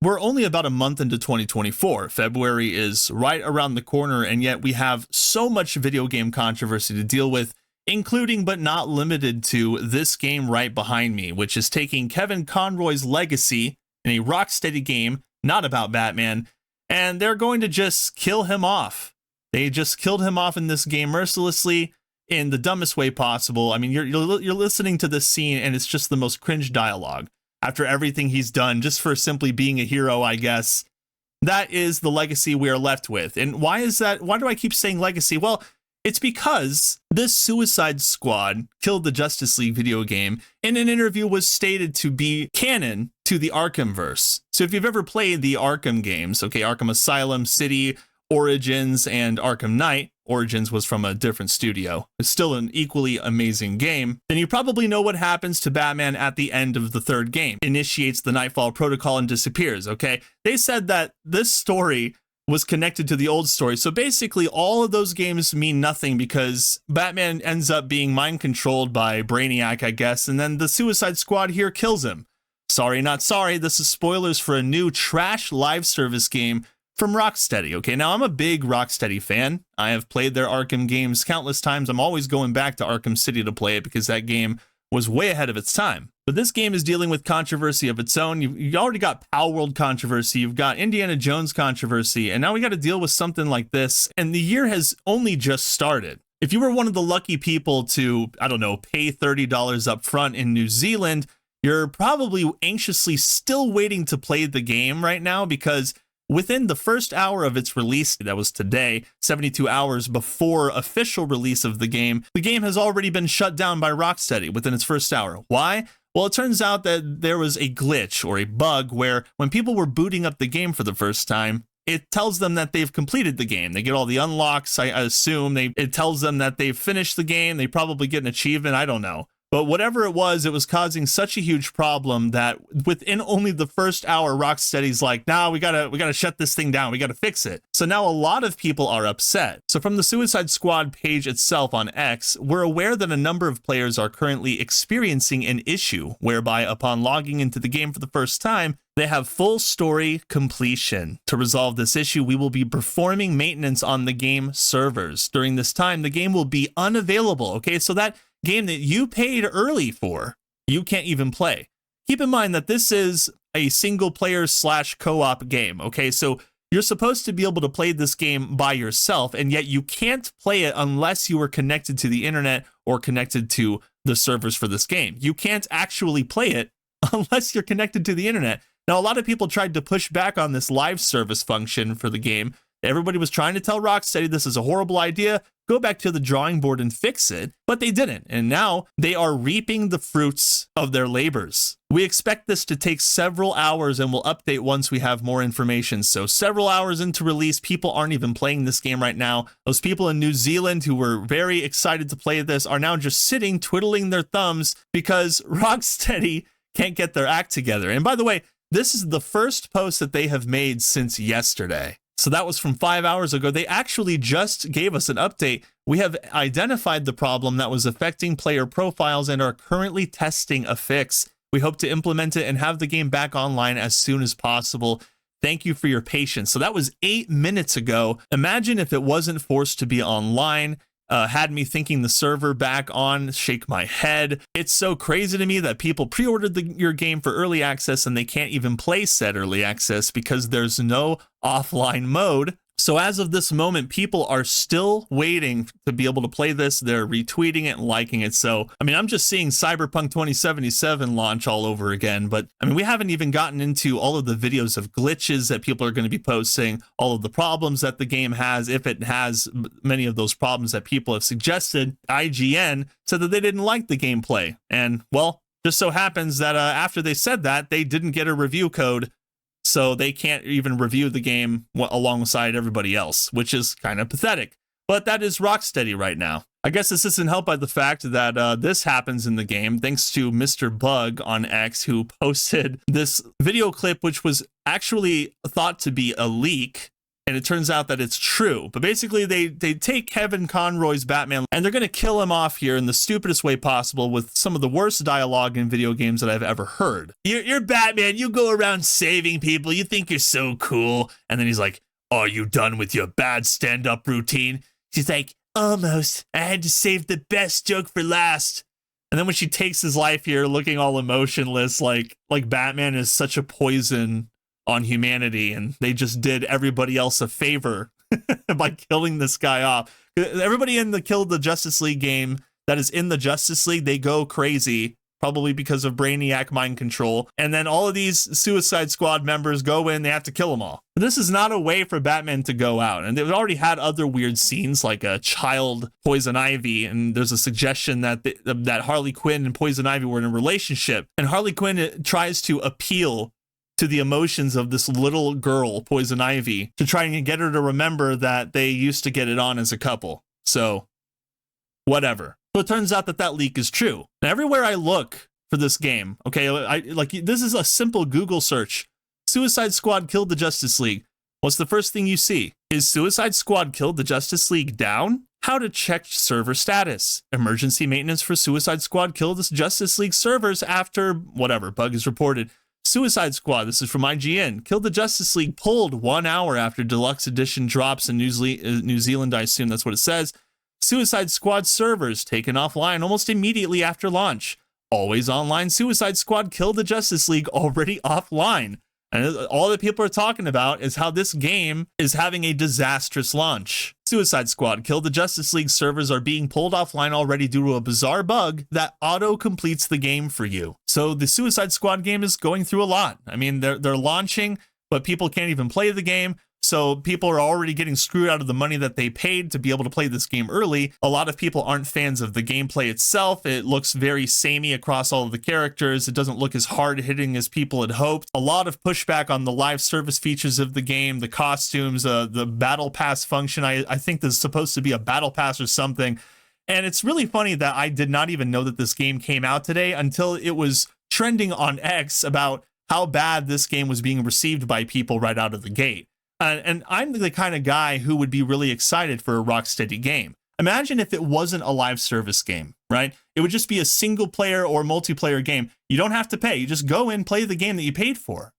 We're only about a month into 2024. February is right around the corner, and yet we have so much video game controversy to deal with, including but not limited to this game right behind me, which is taking Kevin Conroy's legacy in a Rocksteady game, not about Batman, and they're going to just kill him off. They just killed him off in this game mercilessly in the dumbest way possible. I mean, you're listening to this scene, and it's just the most cringe dialogue. After everything he's done, just for simply being a hero, I guess. That is the legacy we are left with. And why is that? Why do I keep saying legacy? Well, it's because this Suicide Squad killed the Justice League video game in an interview was stated to be canon to the Arkhamverse. So if you've ever played the Arkham games, okay, Arkham Asylum, City, Origins, and Arkham Knight, Origins was from a different studio, it's still an equally amazing game, then you probably know what happens to Batman at the end of the third game. Initiates the Nightfall Protocol and disappears, okay? They said that this story was connected to the old story, so basically all of those games mean nothing because Batman ends up being mind-controlled by Brainiac, I guess, and then the Suicide Squad here kills him. Sorry, not sorry, this is spoilers for a new trash live service game from Rocksteady. Okay, now I'm a big Rocksteady fan. I have played their Arkham games countless times. I'm always going back to Arkham City to play it because that game was way ahead of its time. But this game is dealing with controversy of its own. You already got Power World controversy, you've got Indiana Jones controversy, and now we got to deal with something like this. And the year has only just started. If you were one of the lucky people to, I don't know, pay $30 up front in New Zealand, you're probably anxiously still waiting to play the game right now because within the first hour of its release, that was today, 72 hours before official release of the game has already been shut down by Rocksteady within its first hour. Why? Well, it turns out that there was a glitch or a bug where when people were booting up the game for the first time, it tells them that they've completed the game. They get all the unlocks, I assume. It tells them that they've finished the game. They probably get an achievement, I don't know. But whatever it was causing such a huge problem that within only the first hour, Rocksteady's like, nah, we gotta shut this thing down. We gotta fix it. So now a lot of people are upset. So from the Suicide Squad page itself on X, we're aware that a number of players are currently experiencing an issue whereby upon logging into the game for the first time, they have full story completion. To resolve this issue, we will be performing maintenance on the game servers. During this time, the game will be unavailable. Okay, so that game that you paid early for, you can't even play. Keep in mind that this is a single player / co-op game. Okay, so you're supposed to be able to play this game by yourself, and yet you can't play it unless you are connected to the internet or connected to the servers for this game. You can't actually play it unless you're connected to the internet. Now, a lot of people tried to push back on this live service function for the game. Everybody was trying to tell Rocksteady this is a horrible idea, go back to the drawing board and fix it, but they didn't. And now they are reaping the fruits of their labors. We expect this to take several hours and we'll update once we have more information. So several hours into release, people aren't even playing this game right now. Those people in New Zealand who were very excited to play this are now just sitting, twiddling their thumbs because Rocksteady can't get their act together. And by the way, this is the first post that they have made since yesterday. So that was from 5 hours ago. They actually just gave us an update. We have identified the problem that was affecting player profiles and are currently testing a fix. We hope to implement it and have the game back online as soon as possible. Thank you for your patience. So that was 8 minutes ago. Imagine if it wasn't forced to be online. Had me thinking the server back on, shake my head. It's so crazy to me that people pre-ordered your game for early access and they can't even play said early access because there's no offline mode. So as of this moment, people are still waiting to be able to play this. They're retweeting it and liking it. So, I mean, I'm just seeing Cyberpunk 2077 launch all over again. But, I mean, we haven't even gotten into all of the videos of glitches that people are going to be posting, all of the problems that the game has, if it has many of those problems that people have suggested. IGN said that they didn't like the gameplay. And, well, just so happens that after they said that, they didn't get a review code. So they can't even review the game alongside everybody else, which is kind of pathetic. But that is Rocksteady right now. I guess this isn't helped by the fact that this happens in the game thanks to Mr. Bug on X, who posted this video clip, which was actually thought to be a leak. and it turns out that it's true. But basically, they take Kevin Conroy's Batman, and they're going to kill him off here in the stupidest way possible with some of the worst dialogue in video games that I've ever heard. You're Batman, you go around saving people, you think you're so cool. And then he's like, are you done with your bad stand-up routine? She's like, almost. I had to save the best joke for last. And then when she takes his life here, looking all emotionless, like Batman is such a poison on humanity, and they just did everybody else a favor by killing this guy off. Everybody in the Kill the Justice League game that is in the Justice League, they go crazy, probably because of Brainiac mind control. And then all of these Suicide Squad members go in, they have to kill them all. But this is not a way for Batman to go out. And they've already had other weird scenes like a child Poison Ivy. And there's a suggestion that that Harley Quinn and Poison Ivy were in a relationship. And Harley Quinn tries to appeal to the emotions of this little girl, Poison Ivy, to try and get her to remember that they used to get it on as a couple. So, whatever. So it turns out that leak is true. Now, everywhere I look for this game, okay, this is a simple Google search. Suicide Squad killed the Justice League. What's the first thing you see? Is Suicide Squad killed the Justice League down? How to check server status. Emergency maintenance for Suicide Squad killed the Justice League servers after whatever bug is reported. Suicide Squad, this is from IGN, killed the Justice League pulled 1 hour after Deluxe Edition drops in New Zealand, I assume that's what it says. Suicide Squad servers taken offline almost immediately after launch. Always online, Suicide Squad killed the Justice League already offline. And all that people are talking about is how this game is having a disastrous launch. Suicide Squad killed the Justice League servers are being pulled offline already due to a bizarre bug that auto-completes the game for you. So the Suicide Squad game is going through a lot. I mean, they're launching, but people can't even play the game. So people are already getting screwed out of the money that they paid to be able to play this game early. A lot of people aren't fans of the gameplay itself. It looks very samey across all of the characters. It doesn't look as hard-hitting as people had hoped. A lot of pushback on the live service features of the game, the costumes, the battle pass function. I think there's supposed to be a battle pass or something. And it's really funny that I did not even know that this game came out today until it was trending on X about how bad this game was being received by people right out of the gate. And I'm the kind of guy who would be really excited for a Rocksteady game. Imagine if it wasn't a live service game, right? It would just be a single player or multiplayer game. You don't have to pay. You just go in, play the game that you paid for.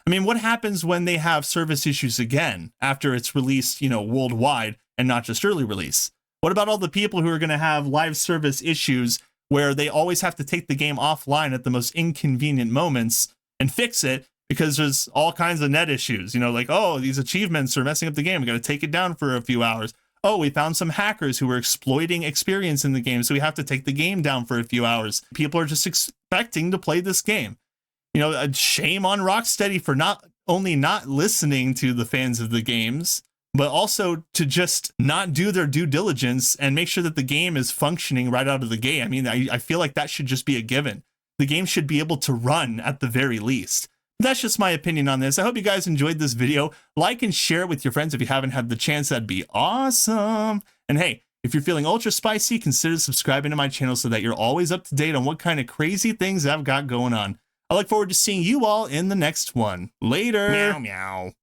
I mean, what happens when they have service issues again after it's released, worldwide and not just early release? What about all the people who are going to have live service issues where they always have to take the game offline at the most inconvenient moments and fix it? Because there's all kinds of net issues, like, oh, these achievements are messing up the game. We got to take it down for a few hours. Oh, we found some hackers who were exploiting experience in the game, so we have to take the game down for a few hours. People are just expecting to play this game. A shame on Rocksteady for not only not listening to the fans of the games, but also to just not do their due diligence and make sure that the game is functioning right out of the gate. I mean, I feel like that should just be a given. The game should be able to run at the very least. That's just my opinion on this. I hope you guys enjoyed this video. Like and share it with your friends if you haven't had the chance. That'd be awesome. And hey, if you're feeling ultra spicy, consider subscribing to my channel so that you're always up to date on what kind of crazy things I've got going on. I look forward to seeing you all in the next one. Later. Meow, meow.